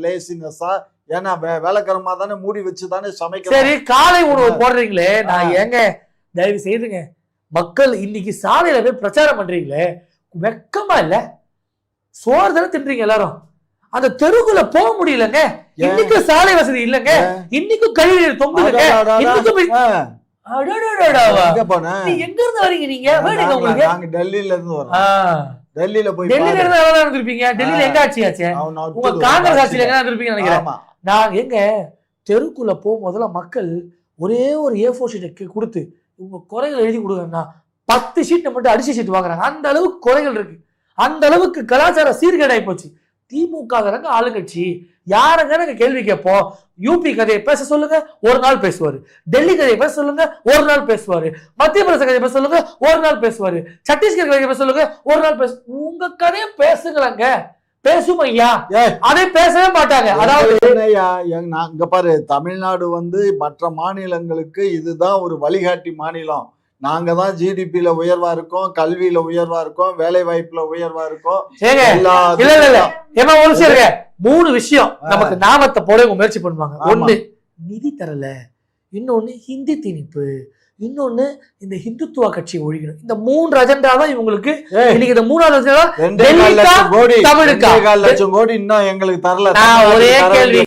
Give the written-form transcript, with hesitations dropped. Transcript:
லேசினஸா, ஏன்னா வேலைக்காரமா தானே மூடி வச்சுதானே சமைக்க. சரி, காலை உணவு போடுறீங்களே, நான் ஏங்க தயவு செய்துங்க, மக்கள் இன்னைக்கு சாலையில போய் பிரச்சாரம் பண்றீங்களே, வெக்கமா இல்ல? சோறு தானே தின்றீங்க எல்லாரும், அந்த தெருக்குள்ள போக முடியலங்க. இன்னைக்கு சாலை வசதி இல்லங்க, இன்னைக்கு கழிவு தொங்குதுங்க. எங்க இருந்து வரீங்க நீங்க? நாங்க டெல்லியில இருந்து வரோம். டெல்லியில போய் டெல்லியில இருந்து இருந்திருப்பீங்க. டெல்லியில எங்க ஆட்சி ஆச்சு? உங்க காங்கிரஸ் ஆட்சியில எங்க இருந்திருப்பீங்கன்னு நினைக்கிறேன். நான் எங்க தெருக்குள்ள போகும்போதுல மக்கள் ஒரே ஒரு A4 ஷீட்டை கொடுத்து உங்க குறைகள் எழுதி கொடுங்கன்னா 10 ஷீட்டை மட்டும் அடிச்சு ஷீட் வாங்குறாங்க. அந்த அளவுக்கு குறைகள் இருக்கு, அந்த அளவுக்கு கலாச்சார சீர்கேடாயி போச்சு. திமுக ஆளுங்கட்சி யாருங்க கேள்வி கேட்போம்? யூபி கதையை பேச சொல்லுங்க, ஒரு நாள் பேசுவாரு. டெல்லி கதையை பேச சொல்லுங்க, ஒரு நாள் பேசுவாரு. மத்திய பிரதேச கதையை பேச சொல்லுங்க, ஒரு நாள் பேசுவாரு. சத்தீஸ்கர் கதையை பேச சொல்லுங்க, ஒரு நாள் பேசு. உங்க கதையை பேசுங்களங்க, பேசும் ஐயா. அதை பேசவே மாட்டாங்க. அதாவது இங்க பாரு, தமிழ்நாடு மற்ற மாநிலங்களுக்கு இதுதான் ஒரு வழிகாட்டி மாநிலம். நாங்க தான் ஜிடிபில உயர்வா இருக்கோம், கல்வியில உயர்வா இருக்கோம், வேலை வாய்ப்புல உயர்வா இருக்கோம். மூணு விஷயம் நமக்கு நாமத்தை போட முயற்சி பண்ணுவாங்க. ஒண்ணு நிதி தரல, இன்னொன்னு ஹிந்தி திணிப்பு, இன்னொன்னு இந்த ஹிந்துத்துவ கட்சி ஒழிக்கணும். இந்த 3 அஜெண்டா தான் இவங்களுக்கு. இன்னைக்கு இந்த 3வது அஜெண்டா 2.25 லட்சம் கோடி இன்னும் எங்களுக்கு தரல. ஒரே கேள்வி.